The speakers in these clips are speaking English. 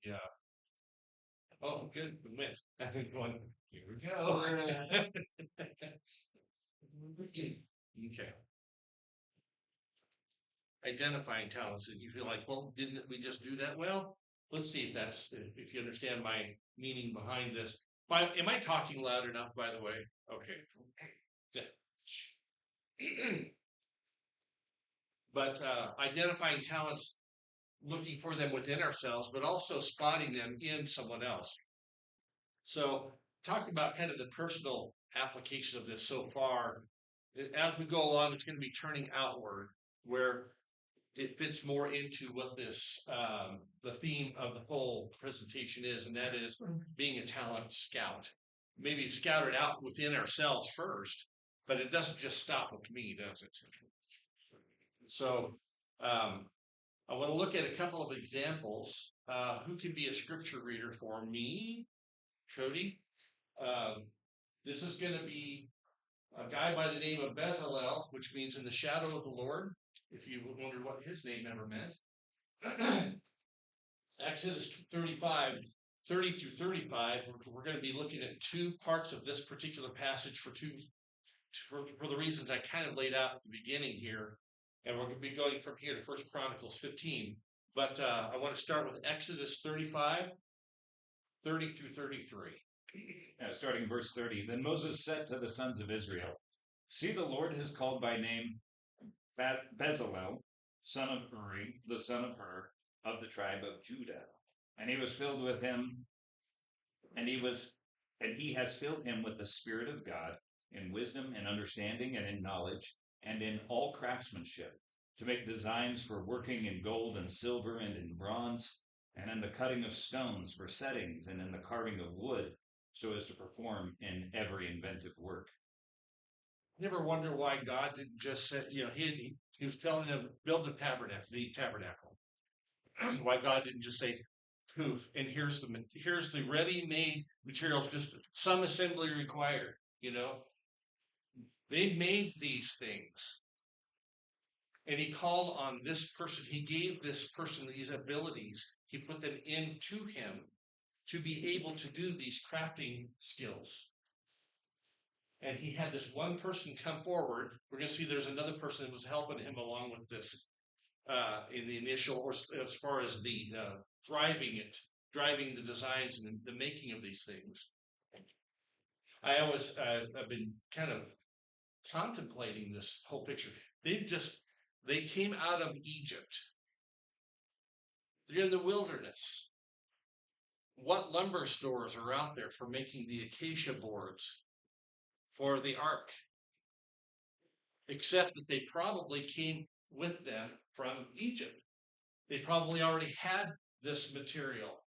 Yeah. Oh, good. We went. I've been going, here we go. Okay. Identifying talents that you feel like, well, didn't we just do that? Well, let's see if that's, if you understand my meaning behind this. Am I talking loud enough, by the way? Okay. Yeah. But identifying talents, looking for them within ourselves, but also spotting them in someone else. So, talk about kind of the personal application of this so far. As we go along, it's going to be turning outward, where it fits more into what this the theme of the whole presentation is, and that is being a talent scout. Maybe scout it out within ourselves first, but it doesn't just stop with me, does it? So, um, I want to look at a couple of examples. Who can be a scripture reader for me? Cody. Um, this is going to be a guy by the name of Bezalel, which means in the shadow of the Lord. If you wonder what his name ever meant. Exodus 35, 30 through 35, we're going to be looking at two parts of this particular passage for the reasons I kind of laid out at the beginning here. And we're going to be going from here to First Chronicles 15. But I want to start with Exodus 35, 30 through 33. Starting verse 30. Then Moses said to the sons of Israel, see, the Lord has called by name Bezalel, son of Uri, the son of Hur, of the tribe of Judah. And he was filled with him, and he has filled him with the Spirit of God, in wisdom and understanding and in knowledge, and in all craftsmanship, to make designs for working in gold and silver and in bronze, and in the cutting of stones for settings, and in the carving of wood, so as to perform in every inventive work. You ever wonder why God didn't just say, he was telling them, build the tabernacle. Why God didn't just say, poof, and here's the ready-made materials, just some assembly required, They made these things. And he called on this person. He gave this person these abilities. He put them into him to be able to do these crafting skills. And he had this one person come forward. We're going to see there's another person that was helping him along with this in the initial, or as far as the driving the designs and the making of these things. I've been kind of contemplating this whole picture. They came out of Egypt. They're in the wilderness. What lumber stores are out there for making the acacia boards for the ark? Except that they probably came with them from Egypt. They probably already had this material.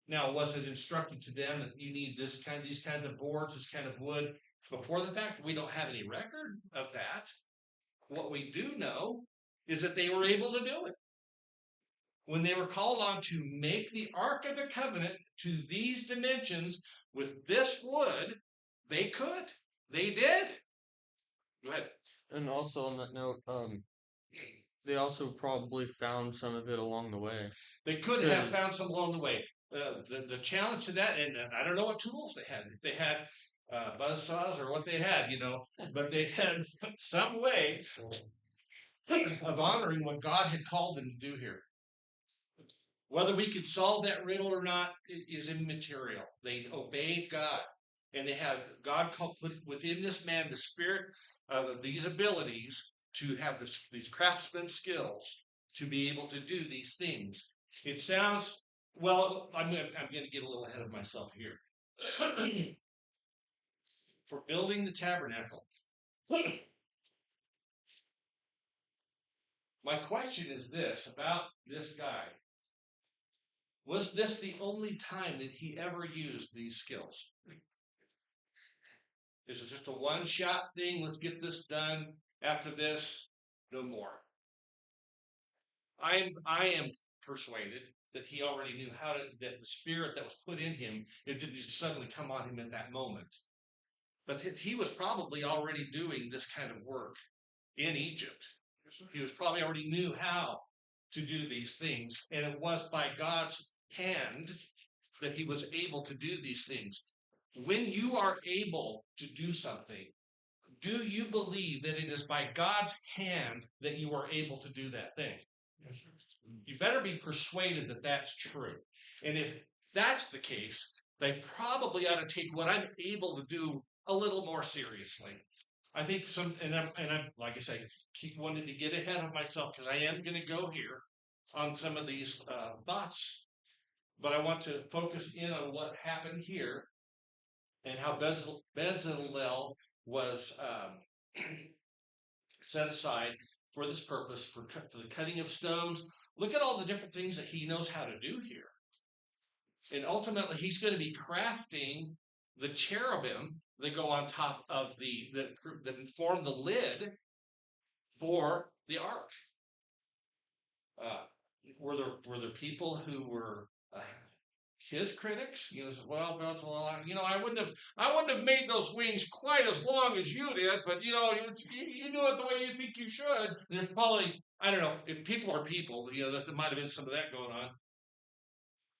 Now, was it instructed to them that you need these kinds of boards, this kind of wood before the fact? We don't have any record of that. What we do know is that they were able to do it. When they were called on to make the Ark of the Covenant to these dimensions with this wood, they could. They did. Go ahead. And also on that note, they also probably found some of it along the way. They could have found some along the way. The challenge to that, and I don't know what tools they had. If they had buzz saws or what they had, but they had some way of honoring what God had called them to do here. Whether we could solve that riddle or not is immaterial. They obeyed God, and they have God put within this man the spirit of these abilities to have these craftsman skills to be able to do these things. It sounds well. I'm going to get a little ahead of myself here. For building the tabernacle, my question is this about this guy. Was this the only time that he ever used these skills? Is it just a one-shot thing? Let's get this done. After this, no more. I am persuaded that he already knew that the spirit that was put in him, it didn't just suddenly come on him at that moment. But he was probably already doing this kind of work in Egypt. He was probably already knew how to do these things, and it was by God's hand that he was able to do these things. When you are able to do something, do you believe that it is by God's hand that you are able to do that thing? You better be persuaded that that's true. And if that's the case, they probably ought to take what I'm able to do a little more seriously. I think I'm like I say, keep wanting to get ahead of myself because I am going to go here on some of these thoughts, but I want to focus in on what happened here and how Bezalel was set aside for this purpose, for the cutting of stones. Look at all the different things that he knows how to do here. And ultimately, he's going to be crafting the cherubim that go on top of that form the lid for the ark. Were there people who were his critics? Well, I wouldn't have made those wings quite as long as you did, but you do it the way you think you should. There's probably, I don't know, if people are people, there might have been some of that going on.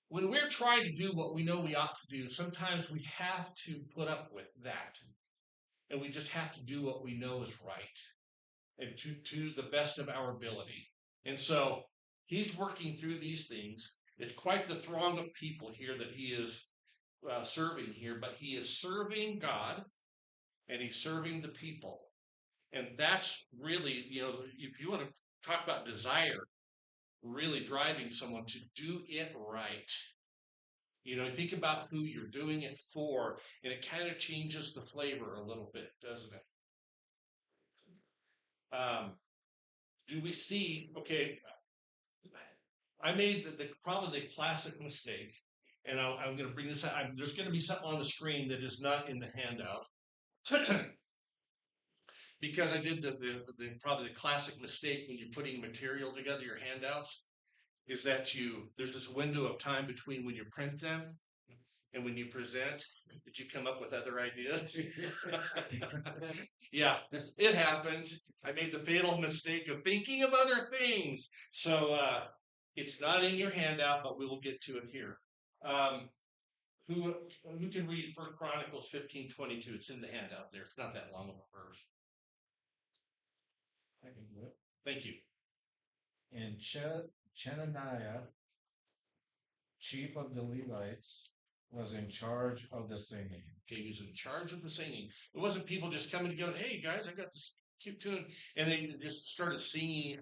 When we're trying to do what we know we ought to do, sometimes we have to put up with that. And we just have to do what we know is right and to the best of our ability. And so he's working through these things. It's quite the throng of people here that he is serving here, but he is serving God and he's serving the people. And that's really, if you want to talk about desire, really driving someone to do it right. Think about who you're doing it for, and it kind of changes the flavor a little bit, doesn't it? Do we see, okay, I made probably the classic mistake, and I'm going to bring this out. There's going to be something on the screen that is not in the handout. Because I did probably the classic mistake when you're putting material together, your handouts, is that there's this window of time between when you print them and when you present, that you come up with other ideas. Yeah, it happened. I made the fatal mistake of thinking of other things. So it's not in your handout, but we will get to it here. Who can read 1 Chronicles 15:22? It's in the handout there. It's not that long of a verse. I can do it. Thank you. And Chenaniah, chief of the Levites, was in charge of the singing. Okay, he was in charge of the singing. It wasn't people just coming together, hey guys, I got this cute tune, and they just started singing,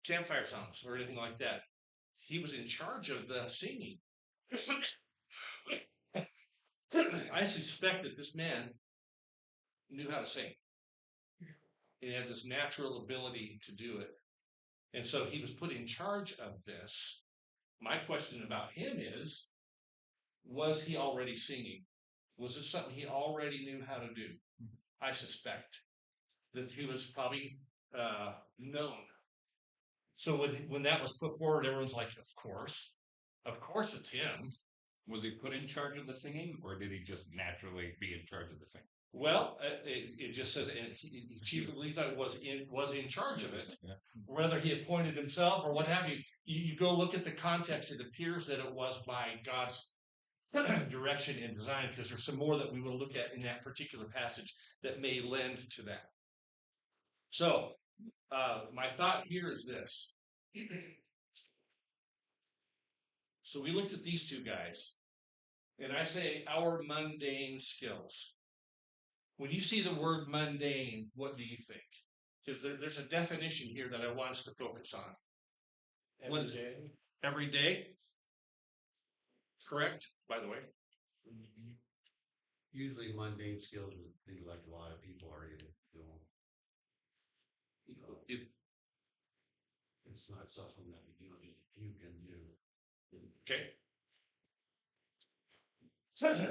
campfire songs or anything like that. He was in charge of the singing. I suspect that this man knew how to sing. He had this natural ability to do it. And so he was put in charge of this. My question about him is, was he already singing? Was this something he already knew how to do? I suspect that he was probably known. So when that was put forward, everyone's like, of course it's him. Was he put in charge of the singing, or did he just naturally be in charge of the singing? Well, it just says, and chief of Levite was in charge of it. Yeah. Whether he appointed himself or what have you. You go look at the context. It appears that it was by God's direction and design, because there's some more that we will look at in that particular passage that may lend to that. So, my thought here is this. So we looked at these two guys, and I say our mundane skills. When you see the word mundane, what do you think? Because there's a definition here that I want us to focus on. Every day. Every day? Correct, by the way. Usually mundane skills would be like a lot of people are doing. It's not something that you can do. Okay.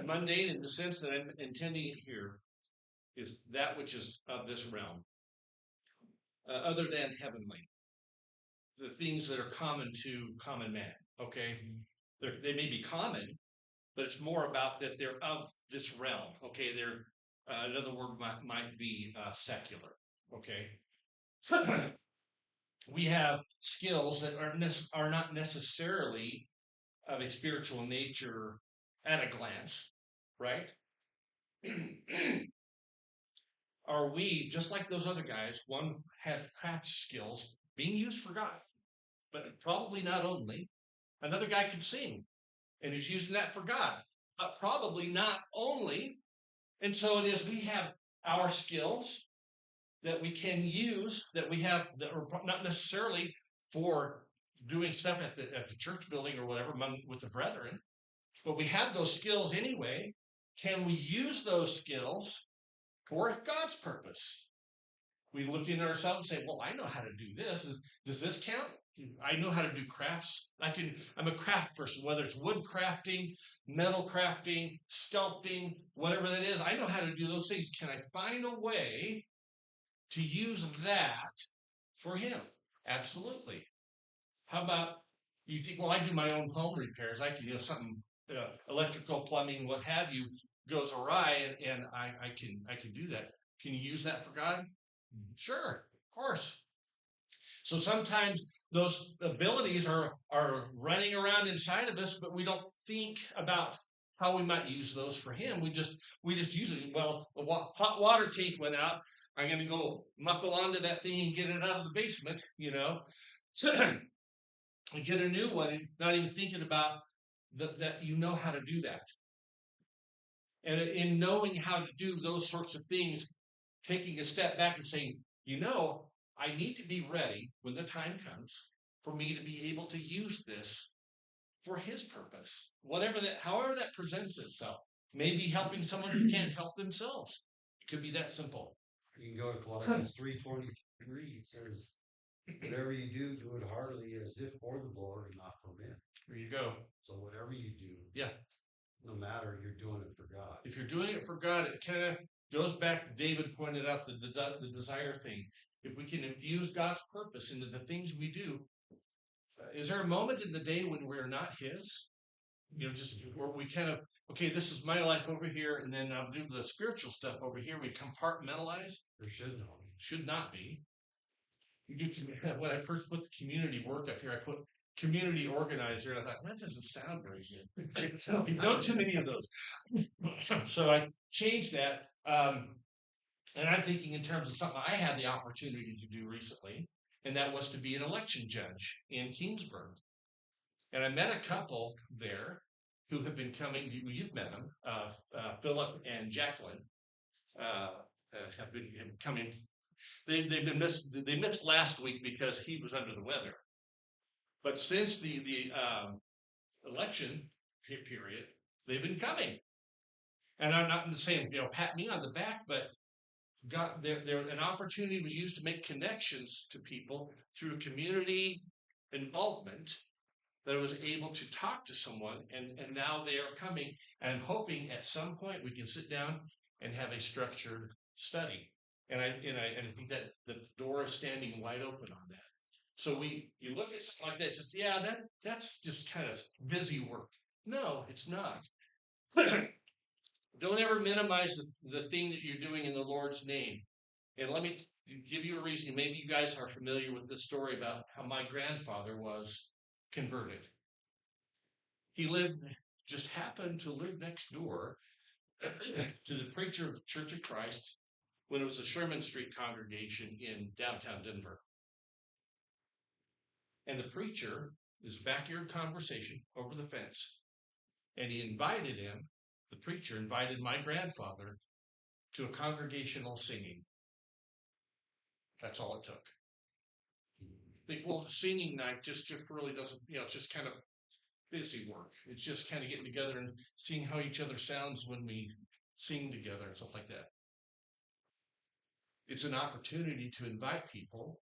Mundane, in the sense that I'm intending it here, is that which is of this realm, other than heavenly. The things that are common to common man. Okay, they may be common, but it's more about that they're of this realm. Okay, they're another word might be secular. Okay. We have skills that are not necessarily of a spiritual nature at a glance, right? Are we, just like those other guys, one had craft skills being used for God, but probably not only. Another guy could sing, and he's using that for God, but probably not only. And so it is, we have our skills that we can use, that we have, that are not necessarily for doing stuff at the church building or whatever with the brethren, but we have those skills anyway. Can we use those skills for God's purpose? We look into ourselves and say, well, I know how to do this. Does this count? I know how to do crafts. I'm a craft person, whether it's wood crafting, metal crafting, sculpting, whatever that is. I know how to do those things. Can I find a way to use that for him? Absolutely. How about you think, well, I do my own home repairs. I can, something electrical, plumbing, what have you, goes awry, and I can do that. Can you use that for God? Sure, of course. So sometimes those abilities are running around inside of us, but we don't think about how we might use those for him. We just use it. Well, the hot water tank went out. I'm going to go muffle onto that thing and get it out of the basement, So and get a new one, not even thinking about that you know how to do that. And in knowing how to do those sorts of things, taking a step back and saying, I need to be ready when the time comes for me to be able to use this for his purpose. However that presents itself. Maybe helping someone who can't help themselves. It could be that simple. You can go to Colossians 3:23. It says, whatever you do, do it heartily as if for the Lord and not for men. There you go. So whatever you do, yeah, no matter, you're doing it for God. If you're doing it for God, it kind of goes back. David pointed out the desire thing. If we can infuse God's purpose into the things we do, is there a moment in the day when we're not his? Just where we kind of, okay, this is my life over here, and then I'll do the spiritual stuff over here. We compartmentalize. There should not be. Should not be. When I first put the community work up here, I put community organizer, and I thought, that doesn't sound very good. So, no too many of those. So I changed that. And I'm thinking in terms of something I had the opportunity to do recently, and that was to be an election judge in Kingsburg. And I met a couple there who have been coming. You've met them, Philip and Jacqueline, have been coming. They missed last week because he was under the weather. But since the election period, they've been coming. And I'm not saying, pat me on the back, but an opportunity was used to make connections to people through community involvement, that I was able to talk to someone, and now they are coming, and I'm hoping at some point we can sit down and have a structured study. And I think that the door is standing wide open on that. So you look at something like that, it's that's just kind of busy work. No, it's not. Don't ever minimize the thing that you're doing in the Lord's name. And let me give you a reason. Maybe you guys are familiar with this story about how my grandfather was converted. He just happened to live next door to the preacher of the Church of Christ when it was a Sherman Street congregation in downtown Denver. And the preacher is backyard conversation over the fence. And the preacher invited my grandfather to a congregational singing. That's all it took. Think, well, singing night just really doesn't, it's just kind of busy work. It's just kind of getting together and seeing how each other sounds when we sing together and stuff like that. It's an opportunity to invite people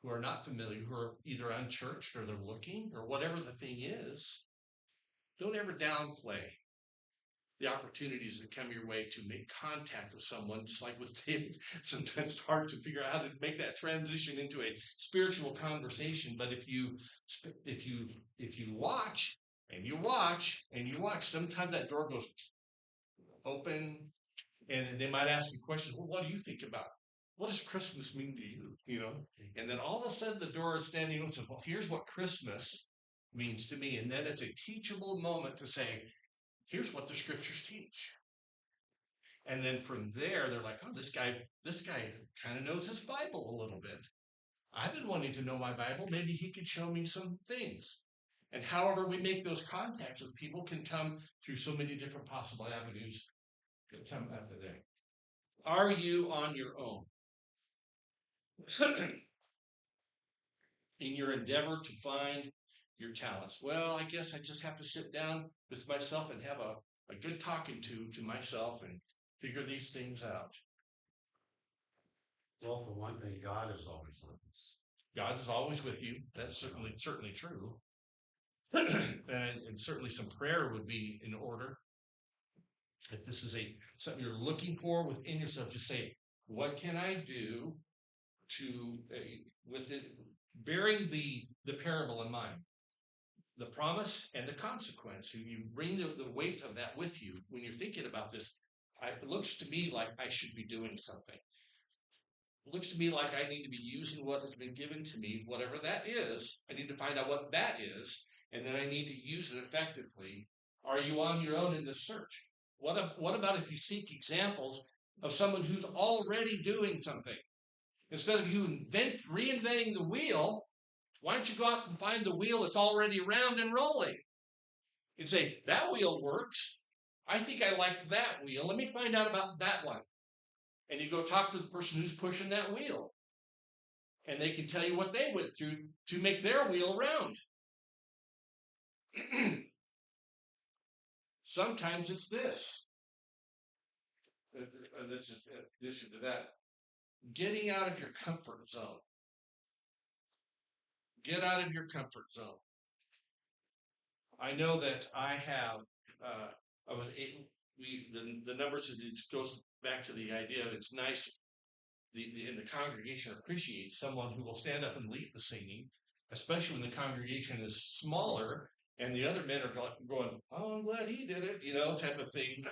who are not familiar, who are either unchurched or they're looking or whatever the thing is. Don't ever downplay the opportunities that come your way to make contact with someone, just like with David. Sometimes it's hard to figure out how to make that transition into a spiritual conversation. But if you watch and you watch and you watch, sometimes that door goes open, and they might ask you questions. Well, what do you think about it? What does Christmas mean to you? And then all of a sudden the door is standing open and says, well, here's what Christmas means to me. And then it's a teachable moment to say, here's what the scriptures teach. And then from there, they're like, oh, this guy kind of knows his Bible a little bit. I've been wanting to know my Bible. Maybe he could show me some things. And however we make those contacts with people can come through so many different possible avenues that come after that. Are you on your own? In your endeavor to find your talents? Well, I guess I just have to sit down with myself and have a good talking to myself and figure these things out. Well, for one thing, God is always with us. God is always with you. That's certainly true. and certainly some prayer would be in order. If this is something you're looking for within yourself, just say, what can I do to with it, bearing the parable in mind, the promise and the consequence. You bring the weight of that with you when you're thinking about this. It looks to me like I should be doing something. It looks to me like I need to be using what has been given to me, whatever that is. I need to find out what that is, and then I need to use it effectively. Are you on your own in this search? What about if you seek examples of someone who's already doing something? Instead of you reinventing the wheel, why don't you go out and find the wheel that's already round and rolling? And say, that wheel works. I think I like that wheel. Let me find out about that one. And you go talk to the person who's pushing that wheel. And they can tell you what they went through to make their wheel round. Sometimes it's this. This is addition to that. Getting out of your comfort zone. Get out of your comfort zone. I know that I have. The numbers. It goes back to the idea of it's nice. In the congregation appreciates someone who will stand up and lead the singing, especially when the congregation is smaller and the other men are going, oh, I'm glad he did it, type of thing.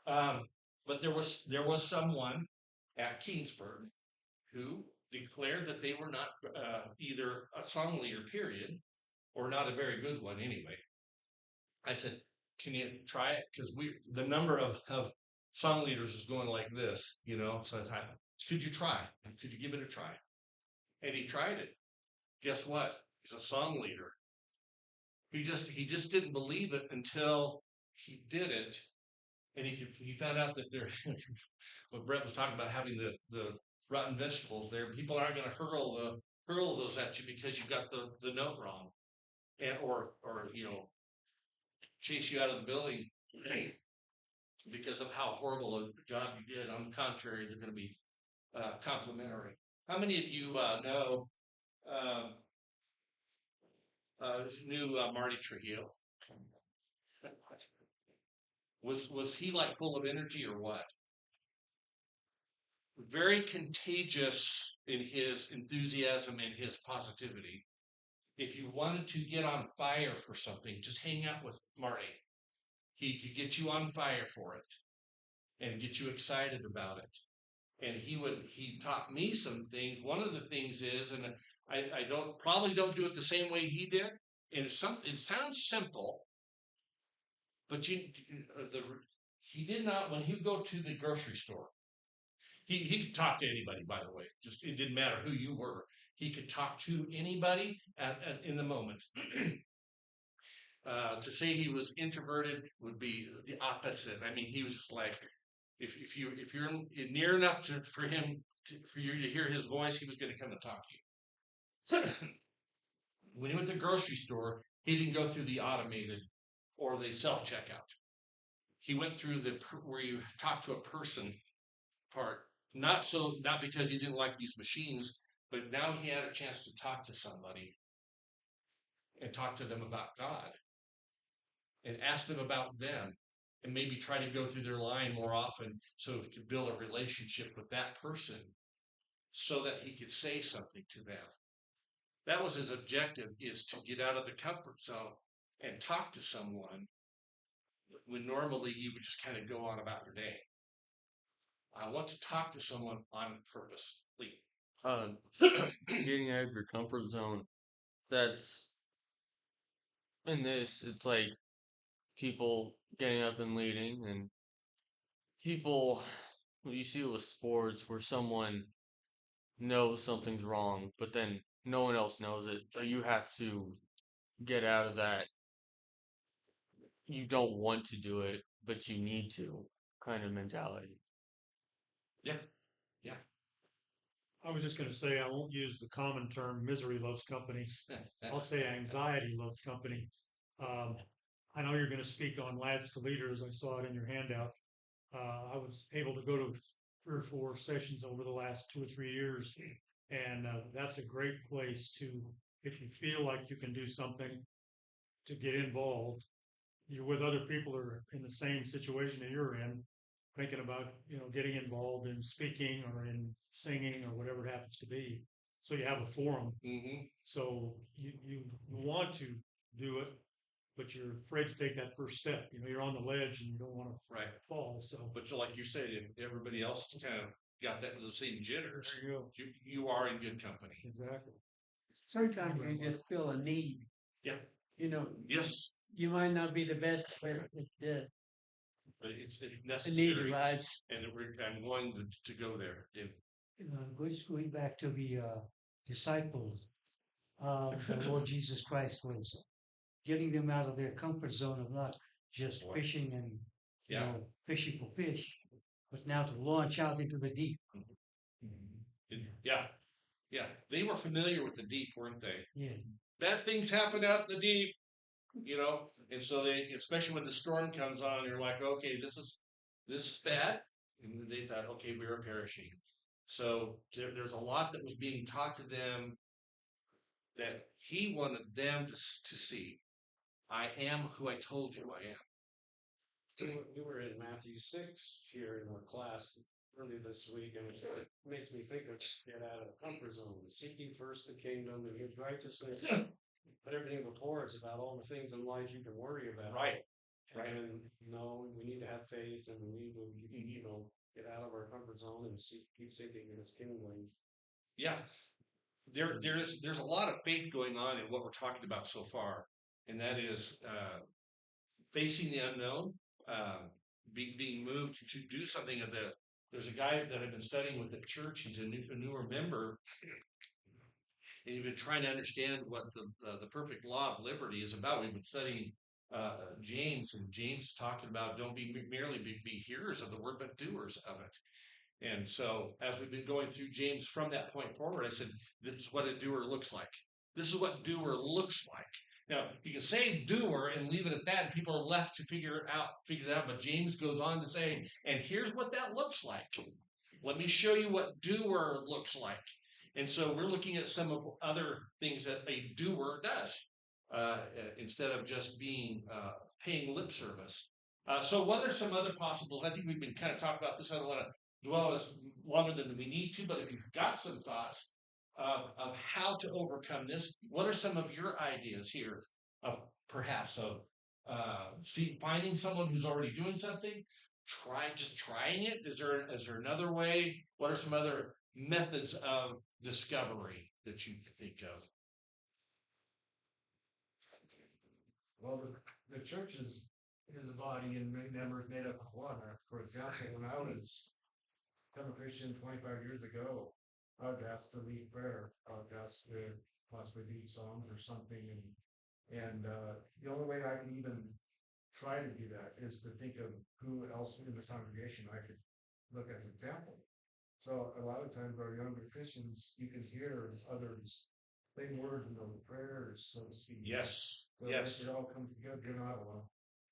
But there was someone at Kingsburg who declared that they were not either a song leader, period, or not a very good one anyway. I said, can you try it? Because the number of song leaders is going like this, So I thought, could you try? Could you give it a try? And he tried it. Guess what? He's a song leader. He just didn't believe it until he did it, and he found out that there. What Brett was talking about, having the rotten vegetables there, people aren't going to hurl those at you because you got the note wrong, and or chase you out of the building because of how horrible a job you did. On the contrary, they're going to be complimentary. How many of you knew Marty Trujillo? Was he like full of energy or what? Very contagious in his enthusiasm and his positivity. If you wanted to get on fire for something, just hang out with Marty. He could get you on fire for it and get you excited about it. And he taught me some things. One of the things is, and I probably don't do it the same way he did. And it sounds simple, but he did not. When he would go to the grocery store, he could talk to anybody. By the way, just it didn't matter who you were. He could talk to anybody in the moment. To say he was introverted would be the opposite. I mean, he was just like, if you're near enough for you to hear his voice, he was going to come and talk to you. When he went to the grocery store, he didn't go through the automated or the self checkout. He went through where you talk to a person part. Not because he didn't like these machines, but now he had a chance to talk to somebody and talk to them about God and ask them about them and maybe try to go through their line more often so he could build a relationship with that person so that he could say something to them. That was his objective, is to get out of the comfort zone and talk to someone when normally you would just kind of go on about your day. I want to talk to someone on purpose. Getting out of your comfort zone. that's in this. It's like people getting up and leading, and people. You see it with sports where someone knows something's wrong, but then no one else knows it, so you have to get out of that. You don't want to do it, but you need to kind of mentality. Yeah. Yeah. I was just going to say, I won't use the common term misery loves company. I'll say anxiety loves company. Um, I know you're going to speak on Lads to Leaders. I saw it in your handout. I was able to go to 3 or 4 sessions over the last 2 or 3 years, and that's a great place to, if you feel like you can do something, to get involved. You're with other people who are in the same situation that you're in, thinking about, getting involved in speaking or in singing or whatever it happens to be. So you have a forum. Mm-hmm. So you want to do it, but you're afraid to take that first step. You're on the ledge and you don't want to Right. fall. So But like you said, if everybody else has kind of got those same jitters, there you go. you are in good company. Exactly. Sometimes you just feel a need. Yeah. Yes. You might not be the best, but But it's the need necessary, arises. and I'm going to go there. Yeah. Going back to the disciples, the Lord Jesus Christ was getting them out of their comfort zone of not just fishing and Yeah. fishing for fish, but now to launch out into the deep. Yeah. Yeah. They were familiar with the deep, weren't they? Yeah. Bad things happen out in the deep, and so they, especially when the storm comes on, you're like, okay, this is bad. And they thought, okay, we are perishing. So there's a lot that was being taught to them that he wanted them to see. I am who I told you I am. We were in Matthew 6 here in our class early this week, and it makes me think of get out of the comfort zone. Seeking first the kingdom and his righteousness. Put everything before it's about all the things in life you can worry about. Right. And we need to have faith, and we need to, get out of our comfort zone and keep seeking his kingdom. Yeah. There's a lot of faith going on in what we're talking about so far, and that is facing the unknown, being moved to do something of the. There's a guy that I've been studying with at church. He's a newer member, and he's been trying to understand what the perfect law of liberty is about. We've been studying James, and James talking about don't be merely be hearers of the word, but doers of it. And so, as we've been going through James from that point forward, I said, this is what a doer looks like. This is what doer looks like. Now, you can say doer and leave it at that, and people are left to figure it out. But James goes on to say, and here's what that looks like. Let me show you what doer looks like. And so we're looking at some of other things that a doer does instead of just paying lip service. So what are some other possibles? I think we've been kind of talking about this. I don't want to dwell as longer than we need to, but if you've got some thoughts of how to overcome this, what are some of your ideas here of perhaps of finding someone who's already doing something, trying it? Is there another way? What are some other methods of discovery that you can think of? Well, the church is a body and members made up of one. For example, when I was become a Christian 25 years ago, I was asked to lead prayer. I was asked to possibly lead songs or something, and the only way I can even try to do that is to think of who else in the congregation I could look as an example. So a lot of times our younger Christians, you can hear others say words in those prayers, so to speak. Yes. So Yes. it all comes together. You're not alone.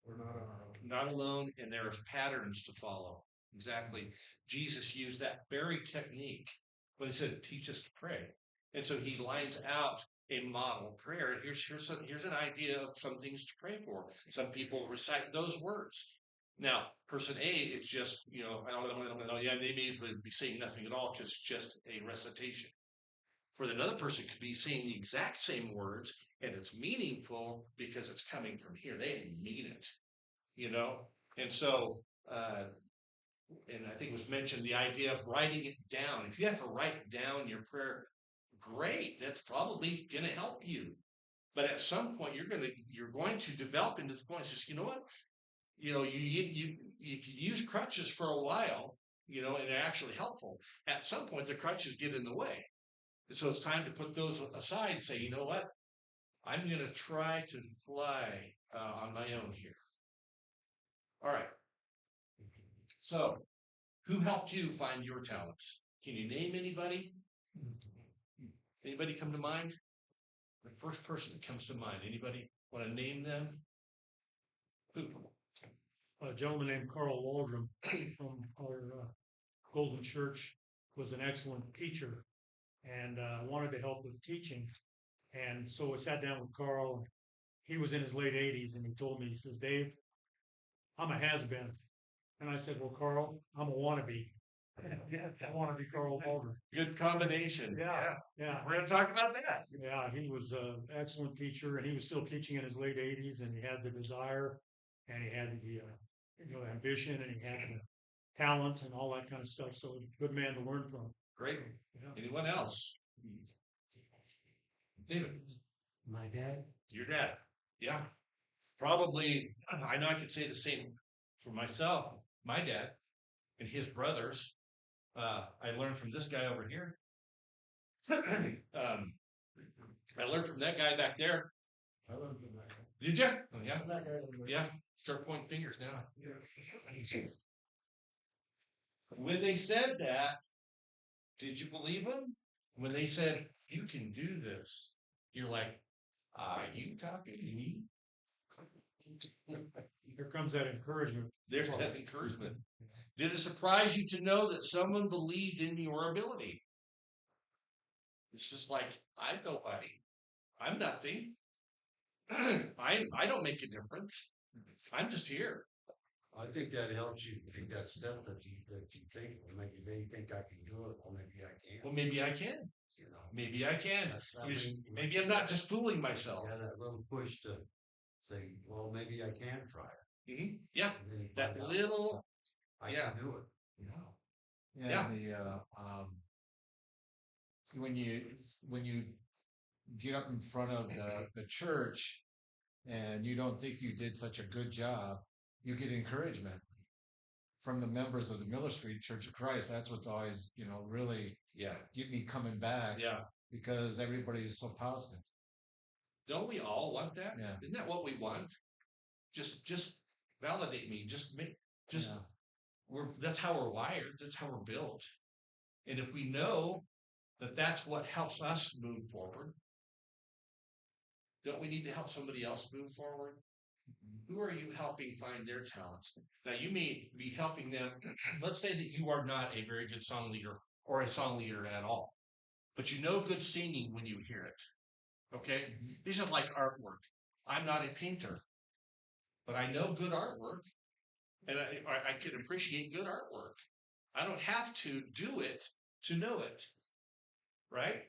We're not on our own. Not alone, and there's patterns to follow. Exactly. Jesus used that very technique when he said, teach us to pray. And so he lines out a model prayer. Here's an idea of some things to pray for. Some people recite those words. Now, person A, it's just, I don't, yeah, they may be saying nothing at all because it's just a recitation. For another person, could be saying the exact same words, and it's meaningful because it's coming from here. They mean it, And so, and I think it was mentioned the idea of writing it down. If you have to write down your prayer, great. That's probably going to help you. But at some point, you're going to develop into the point. Says, you know what? You could use crutches for a while, and they're actually helpful. At some point, the crutches get in the way, and so it's time to put those aside and say, you know what? I'm going to try to fly on my own here. All right. So, who helped you find your talents? Can you name anybody? Anybody come to mind? The first person that comes to mind. Anybody want to name them? Who? A gentleman named Carl Waldron from our Golden Church was an excellent teacher and wanted to help with teaching. And so I sat down with Carl. He was in his late 80s, and he told me, he says, Dave, I'm a has-been. And I said, well, Carl, I'm a wannabe. I want to be Carl Waldron. Good combination. Yeah. We're going to talk about that. Yeah, he was an excellent teacher, and he was still teaching in his late 80s, and he had the desire, and he had the ambition, and he had the talent, and all that kind of stuff. So, good man to learn from. Great. Yeah. Anyone else? David, My dad, your dad. Yeah. Probably, I know I could say the same for myself. My dad and his brothers. I learned from this guy over here. I learned from that guy back there. I learned from that. Did you? Oh, yeah. That guy over there. Yeah. Start pointing fingers now. Yeah. When they said that, did you believe them? When they said, you can do this, you're like, are you talking to me? Here comes that encouragement. There's that encouragement. Did it surprise you to know that someone believed in your ability? It's just like, I'm nobody. I'm nothing. I don't make a difference. I'm just here. I think that helps you take that step that you think, well, maybe they think I can do it, well, maybe I can't. Well, maybe I can. You know, Maybe I can. That means- Maybe I'm not just fooling myself. yeah, that little push to say, well, maybe I can try it. Yeah, And then you that find out, little. I yeah. can do it. Yeah. When you get up in front of the church and you don't think you did such a good job, you get encouragement from the members of the Miller Street Church of Christ. That's what's always, really Yeah. get me coming back Yeah. because everybody is so positive. Don't we all want that? Yeah. Isn't that what we want? Just validate me. Yeah. That's how we're wired. That's how we're built. And if we know that that's what helps us move forward, don't we need to help somebody else move forward? Who are you helping find their talents? Now, you may be helping them. Let's say that you are not a very good song leader or a song leader at all, but you know good singing when you hear it. Okay? These are like artwork. I'm not a painter, but I know good artwork, and I can appreciate good artwork. I don't have to do it to know it, right?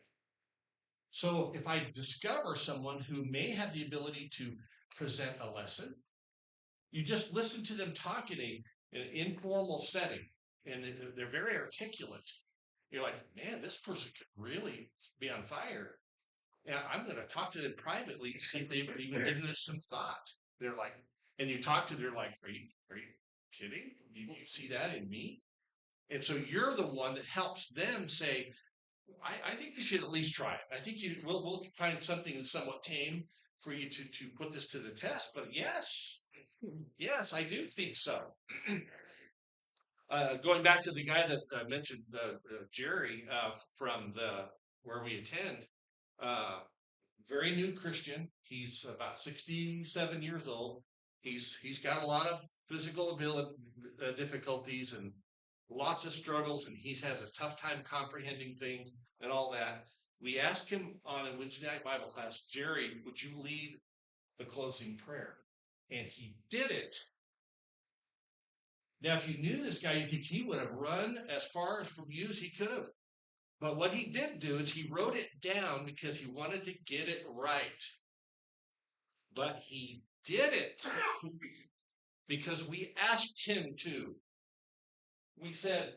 So if I discover someone who may have the ability to present a lesson, you just listen to them talk in an informal setting, and they're very articulate. You're like, man, this person could really be on fire. And I'm going to talk to them privately and see if they've even given this some thought. They're like, and you talk to them, they're like, are you kidding? You see that in me? And so you're the one that helps them say, I think you should at least try it. I think we'll find something that's somewhat tame for you to put this to the test. But yes, I do think so. Going back to the guy that mentioned Jerry from where we attend, very new Christian. He's about 67 years old. He's got a lot of physical ability difficulties and lots of struggles, and he has a tough time comprehending things and all that. We asked him on a Wednesday night Bible class, Jerry, would you lead the closing prayer? And he did it. Now, if you knew this guy, you think he would have run as far from you as he could have. But what he did do is he wrote it down because he wanted to get it right. But he did it because we asked him to. We said,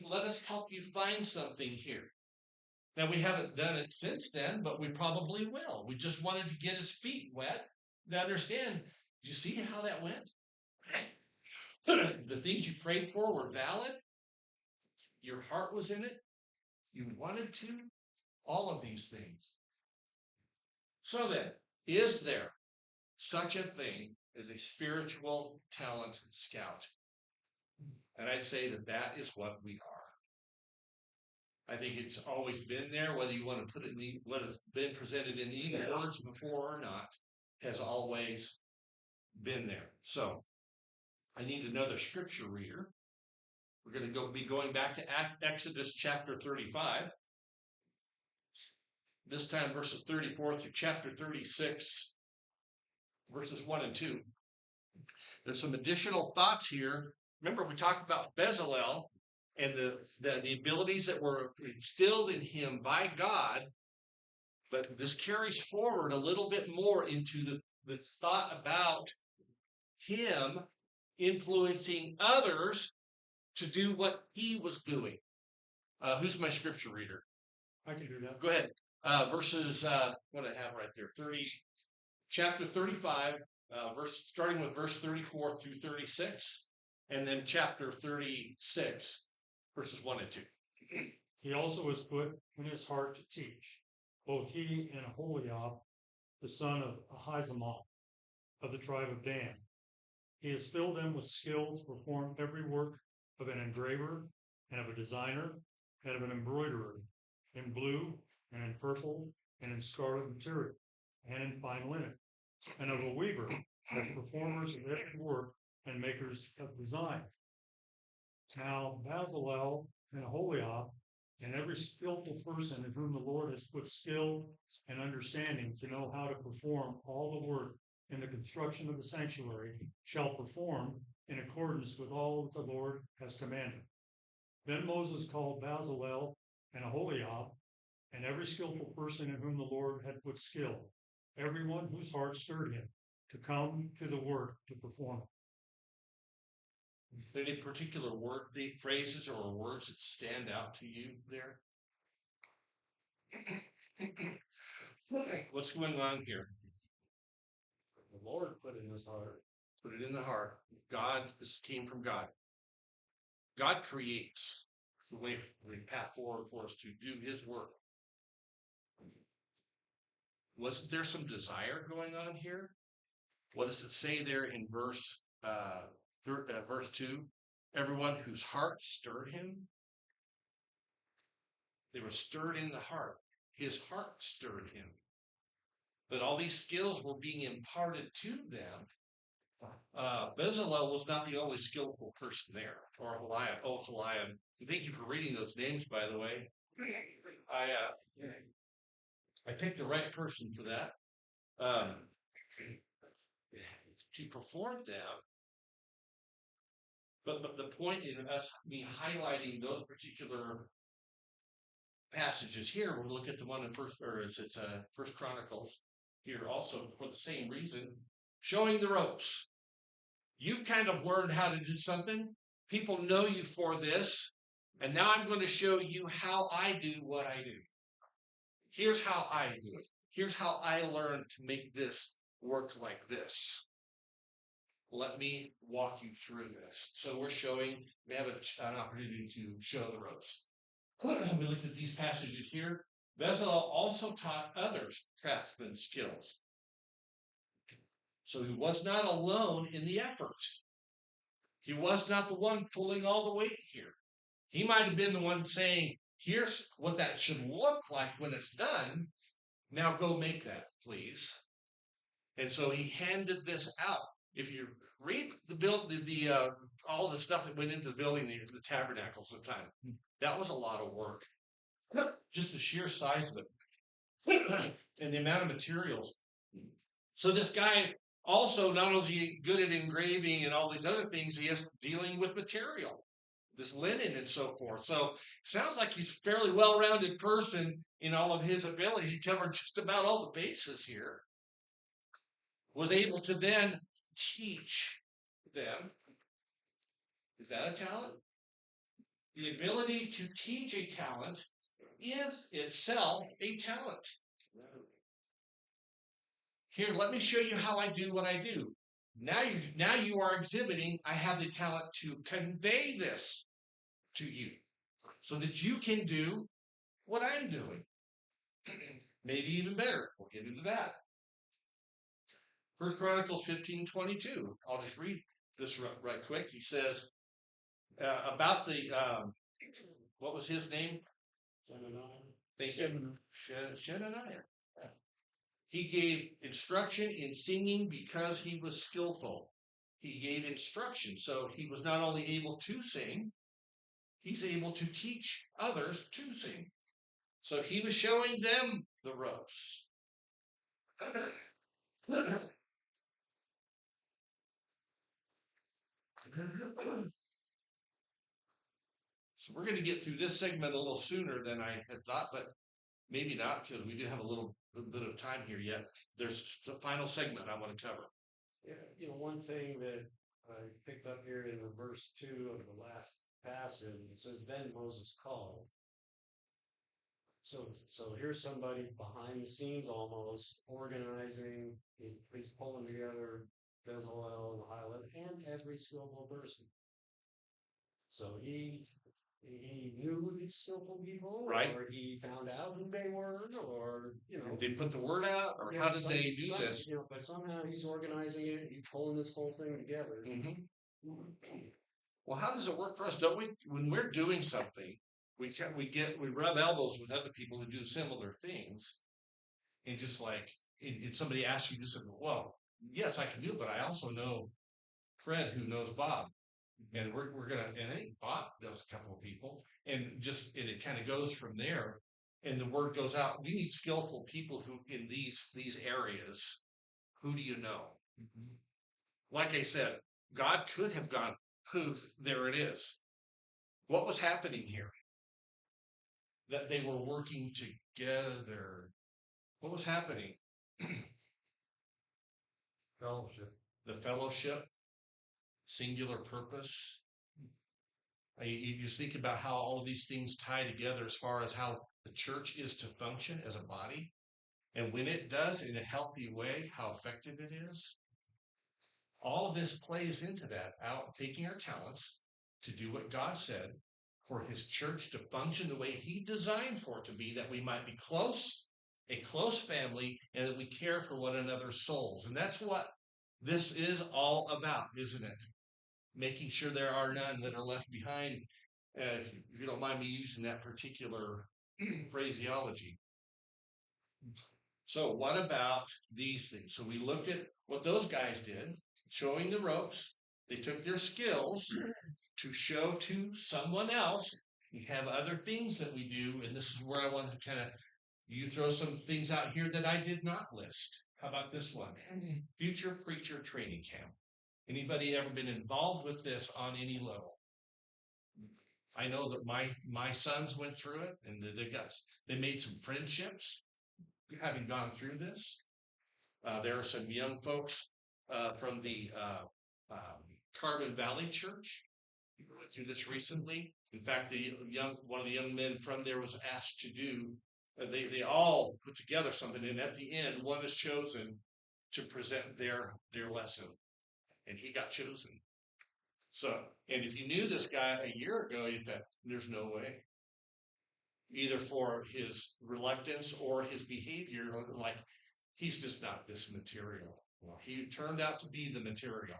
let us help you find something here. Now, we haven't done it since then, but we probably will. We just wanted to get his feet wet to understand. Do you see how that went? The things you prayed for were valid. Your heart was in it. You wanted to. All of these things. So then, is there such a thing as a spiritual talent scout? And I'd say that that is what we are. I think it's always been there, whether you want to put it in what has been presented in these words before or not, has always been there. So I need another scripture reader. We're going to be going back to Exodus chapter 35. This time verses 34 through chapter 36, verses 1 and 2. There's some additional thoughts here. Remember, we talked about Bezalel and the abilities that were instilled in him by God, but this carries forward a little bit more into this thought about him influencing others to do what he was doing. Who's my scripture reader? I can do that. Go ahead. Verses, what I have right there, chapter 35, starting with verse 34 through 36, and then chapter 36, verses 1 and 2. He also has put in his heart to teach, both he and Aholiab, the son of Ahisamach, of the tribe of Dan. He has filled them with skill to perform every work of an engraver, and of a designer, and of an embroiderer, in blue, and in purple, and in scarlet material, and in fine linen, and of a weaver, as performers of every work, and makers of design. Now Bezalel and Aholiab, and every skillful person in whom the Lord has put skill and understanding to know how to perform all the work in the construction of the sanctuary, shall perform in accordance with all that the Lord has commanded. Then Moses called Bezalel and Aholiab, and every skillful person in whom the Lord had put skill, everyone whose heart stirred him, to come to the work to perform it. Any particular phrases or words that stand out to you there? What's going on here? The Lord put it in his heart. Put it in the heart. God, this came from God. God creates the way, the path forward for us to do his work. Wasn't there some desire going on here? What does it say there in verse 2? Everyone whose heart stirred him. They were stirred in the heart. His heart stirred him. But all these skills were being imparted to them. Bezalel was not the only skillful person there, or Aholiab. Thank you for reading those names, by the way. I picked the right person for that. To perform them. But the point in me highlighting those particular passages here, we'll look at the one in First Chronicles here also for the same reason, showing the ropes. You've kind of learned how to do something. People know you for this, and now I'm going to show you how I do what I do. Here's how I do it. Here's how I learned to make this work like this. Let me walk you through this. So we have an opportunity to show the ropes. We looked at these passages here. Bezalel also taught others craftsman skills. So he was not alone in the effort. He was not the one pulling all the weight here. He might have been the one saying, here's what that should look like when it's done. Now go make that, please. And so he handed this out. If you read all the stuff that went into the building the tabernacles of time, that was a lot of work. Just the sheer size of it and the amount of materials. So this guy also, not only is he good at engraving and all these other things, he is dealing with material, this linen and so forth. So it sounds like he's a fairly well-rounded person in all of his abilities. He covered just about all the bases here. Was able to then teach them. Is that a talent? The ability to teach a talent is itself a talent. Here, let me show you how I do what I do. Now you are exhibiting, I have the talent to convey this to you so that you can do what I'm doing. Maybe even better. We'll get into that. First Chronicles 15:22. I'll just read this right quick. He says about the, what was his name? Thank you. Shenaniah. He gave instruction in singing because he was skillful. He gave instruction. So he was not only able to sing, he's able to teach others to sing. So he was showing them the ropes. So we're going to get through this segment a little sooner than I had thought, but maybe not, because we do have a little bit of time here yet. There's the final segment I want to cover. Yeah, one thing that I picked up here in the verse 2 of the last passage, it says, "Then Moses called." So here's somebody behind the scenes almost organizing, he's pulling together Bezalel and Highland and every skillful person. So he knew these skillful people, Right. or he found out who they were, or Did they put the word out, or how did they do this? But somehow he's organizing it, he's pulling this whole thing together. Mm-hmm. Well, how does it work for us? Don't we, when we're doing something, we rub elbows with other people who do similar things, and just like, and somebody asks you to say, well, yes, I can do it, but I also know Fred who knows Bob. And we're gonna, and I think Bob knows a couple of people, and it kind of goes from there, and the word goes out. We need skillful people who in these areas. Who do you know? Like I said, God could have gone, poof, there it is. What was happening here? That they were working together. What was happening? Fellowship. The fellowship, singular purpose. You just think about how all of these things tie together as far as how the church is to function as a body. And when it does in a healthy way, how effective it is. All of this plays into that, out taking our talents to do what God said for his church to function the way he designed for it to be, that we might be close, a close family, and that we care for one another's souls. And that's what this is all about, isn't it? Making sure there are none that are left behind, if you don't mind me using that particular phraseology. So what about these things? So we looked at what those guys did, showing the ropes. They took their skills to show to someone else. We have other things that we do, and this is where I want to kind of, you throw some things out here that I did not list. How about this one? Future Preacher Training Camp. Anybody ever been involved with this on any level? I know that my sons went through it, and they made some friendships having gone through this. There are some young folks from the Carbon Valley Church who went through this recently. In fact, one of the young men from there was asked to do. They all put together something, and at the end, one is chosen to present their lesson, and he got chosen. So, and if you knew this guy a year ago, you thought, there's no way. Either for his reluctance or his behavior, like he's just not this material. Well, he turned out to be the material.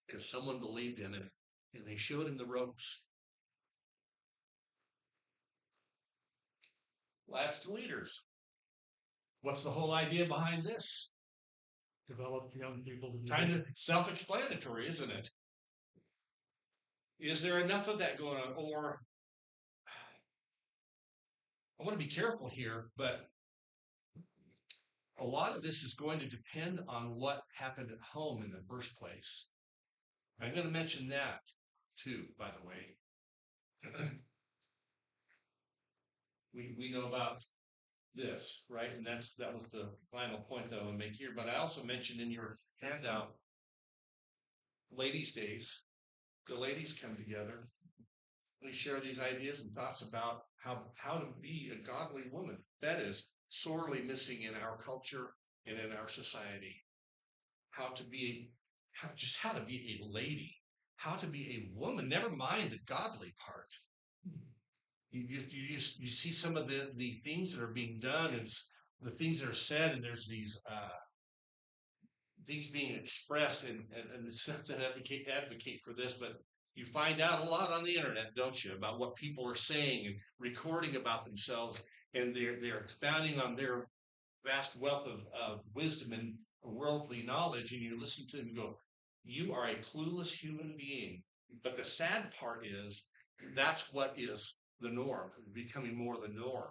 Because someone believed in it and they showed him the ropes. Lads to leaders. What's the whole idea behind this? Develop young people to Kind of self-explanatory, isn't it? Is there enough of that going on? Or I want to be careful here, but a lot of this is going to depend on what happened at home in the first place. I'm going to mention that too, by the way. We know about this, right? And that was the final point that I want to make here. But I also mentioned in your handout, Ladies' Days. The ladies come together we share these ideas and thoughts about how to be a godly woman. That is sorely missing in our culture and in our society. How to be how to be a lady, how to be a woman. Never mind the godly part. You see some of the things that are being done and the things that are said, and there's these things being expressed, and it's not to advocate for this, but you find out a lot on the internet, don't you, about what people are saying and recording about themselves, and they're expounding on their vast wealth of wisdom and worldly knowledge, and you listen to them and go, you are a clueless human being. But the sad part is that's what is the norm, becoming more the norm.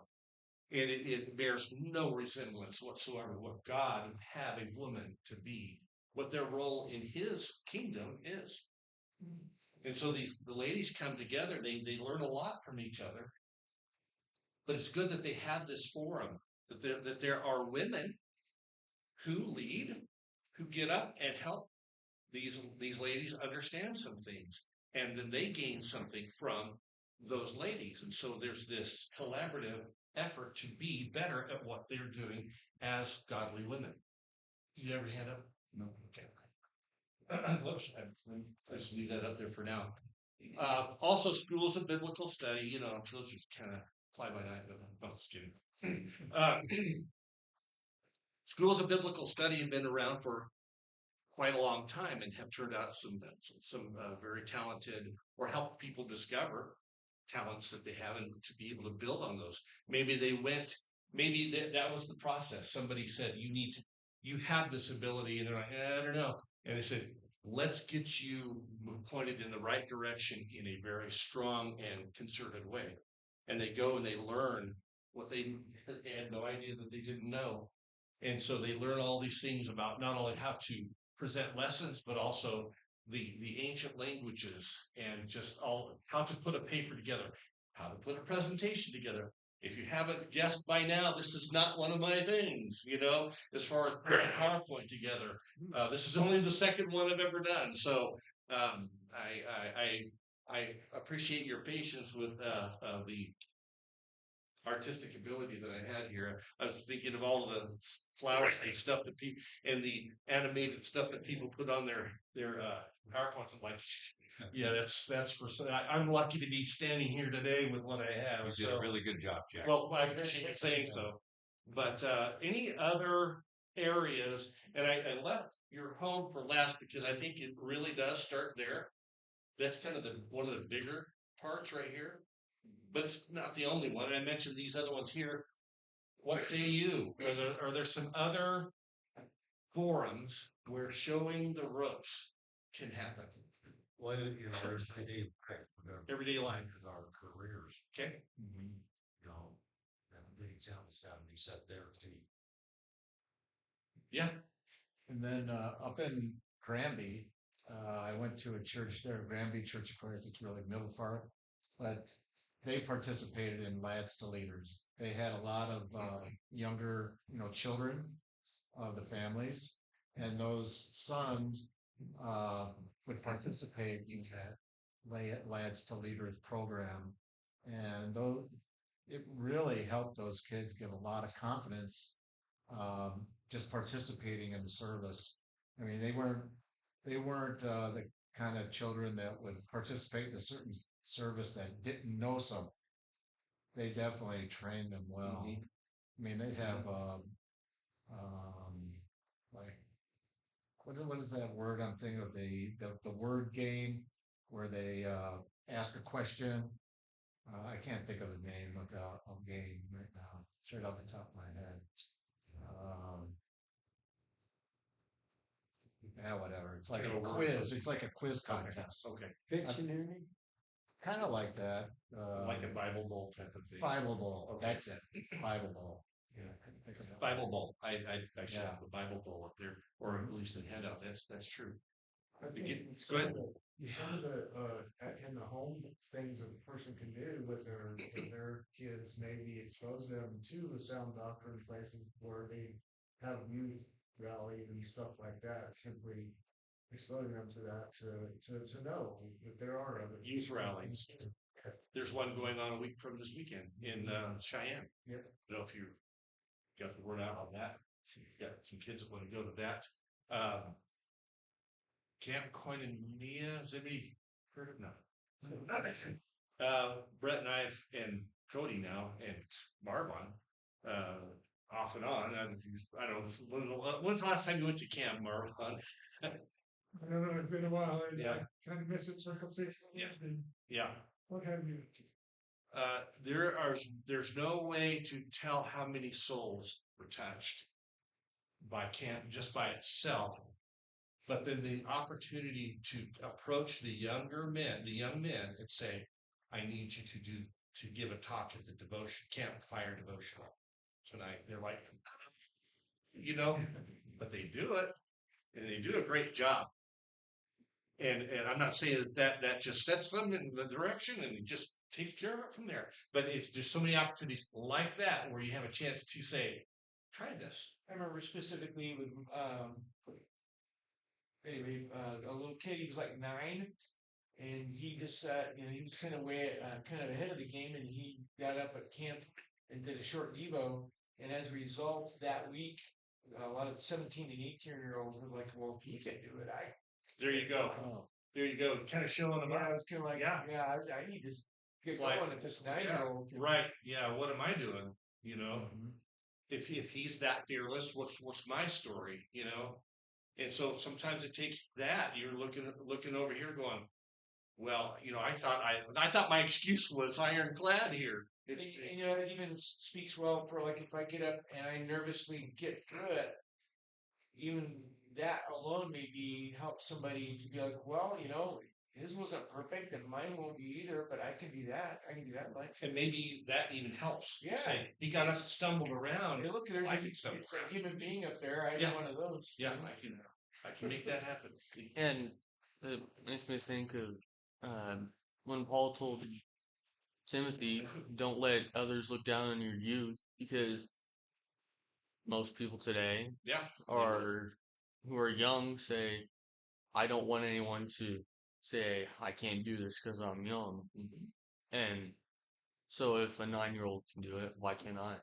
And it bears no resemblance whatsoever what God would have a woman to be, what their role in his kingdom is. And so the ladies come together, they learn a lot from each other. But it's good that they have this forum, that there are women who lead, who get up and help these ladies understand some things. And then they gain something from those ladies. And so there's this collaborative effort to be better at what they're doing as godly women. Did you ever hand up? No. Okay. Whoops, I just leave that up there for now. Also, schools of biblical study, you know, those are kind of fly by night, but I'm just kidding. Schools of biblical study have been around for quite a long time and have turned out some very talented, or helped people discover talents that they have and to be able to build on those. Maybe that was the process. Somebody said, you have this ability, and they're like, I don't know. And they said, let's get you pointed in the right direction in a very strong and concerted way. And they go and they learn what they had no idea that they didn't know. And so they learn all these things about not only how to present lessons, but also the ancient languages, and just all how to put a paper together, how to put a presentation together. If you haven't guessed by now, this is not one of my things, as far as putting PowerPoint together. This is only the second one I've ever done. So I appreciate your patience with the artistic ability that I had here. I was thinking of all of the flowers and stuff that people, and the animated stuff that people put on their PowerPoints. I'm like, yeah, that's for. I'm lucky to be standing here today with what I have. You did a really good job, Jack. Well, I appreciate you saying so. But any other areas? And I left your home for last because I think it really does start there. That's kind of one of the bigger parts right here. But it's not the only one. And I mentioned these other ones here. What say you? Are there some other forums where showing the ropes can happen? Well, Everyday life. With our careers, Okay. that big example's got to be set there too. Yeah. And then up in Granby, I went to a church there, Granby Church of Christ. It's really middle far, but they participated in Lads to Leaders. They had a lot of younger, children of the families, and those sons would participate in that Lads to Leaders program, and it really helped those kids get a lot of confidence just participating in the service. I mean, they weren't the kind of children that would participate in a certain service that didn't know some. They definitely trained them well. Mhm. I mean, they'd have like what is that word I'm thinking of, the word game where they ask a question. I can't think of the name of the game right now. Straight off the top of my head. Yeah, whatever. It's like a quiz. It's like a quiz contest. Okay. Dictionary? Kind of like that. Like a Bible Bowl type of thing. Bible Bowl. Okay. That's it. Bible Bowl. Yeah, I couldn't think of that. Bible Bowl. I should Yeah. have the Bible Bowl up there, or at least a handout. That's true. I think Go ahead. some of the in the home things a person can do with their kids, maybe expose them to the sound doctrine places where they have youth rallies and stuff like that. Simply exposing them to that to know that there are other Youth rallies. There's one going on a week from this weekend in Cheyenne. Yep. I don't know if you got the word out on that. Got some kids that want to go to that. Camp Koinonia. Has anybody heard of? No. Brett and and Cody now and Marvin, off and on. I don't know. When's the last time you went to camp, Marvin? I don't know, it's been a while. Yeah. Kind of miss it, circumcision. Yeah. What have you? There's no way to tell how many souls were touched by camp just by itself, but then the opportunity to approach the young men and say, I need you to give a talk at the campfire devotional tonight. They're like, but they do it, and they do a great job. And I'm not saying that just sets them in the direction and just takes care of it from there. But there's so many opportunities like that where you have a chance to say, try this. I remember specifically with, a little kid, he was like 9, and he just, he was kind of ahead of the game, and he got up at camp and did a short Devo, and as a result, that week, a lot of the 17 and 18-year-olds were like, well, if he can do it, There you go. There you go. Kind of showing them yeah, out. I was kind of like, Yeah. I need to get It's like, going if this 9-year-old can. Right. Yeah. What am I doing? If he's that fearless, what's my story? And so sometimes it takes that. You're looking over here, going, well, I thought my excuse was ironclad here. And, it even speaks well for like if I get up and I nervously get through it, even that alone maybe help somebody to be like, well, his wasn't perfect and mine won't be either, but I can do that. I can do that much. And maybe that even helps. Yeah. Say, he got up and stumbled around. Hey, look, there's I can stumble it's around. a human being up there. I'm Yeah. one of those. Yeah, I can make that happen. And it makes me think of when Paul told Timothy, don't let others look down on your youth, because most people today Yeah. who are young say, I don't want anyone to say I can't do this because I'm young. And so if a 9-year-old can do it, why can't I?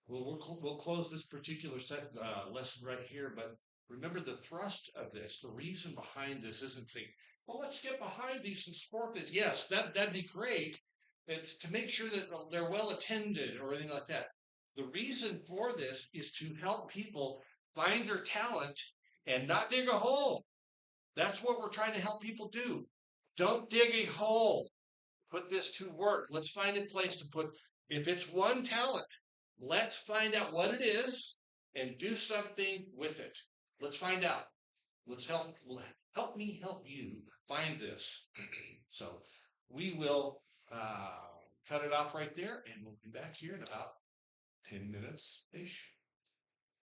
Well, we'll close this particular lesson right here, but remember the thrust of this, the reason behind this isn't to, well, let's get behind these and support this. Yes, that'd be great. It's to make sure that they're well attended or anything like that. The reason for this is to help people find their talent and not dig a hole. That's what we're trying to help people do. Don't dig a hole. Put this to work. Let's find a place to put, if it's one talent, let's find out what it is and do something with it. Let's find out. Let's help me help you find this. So we will cut it off right there, and we'll be back here in about 10 minutes-ish.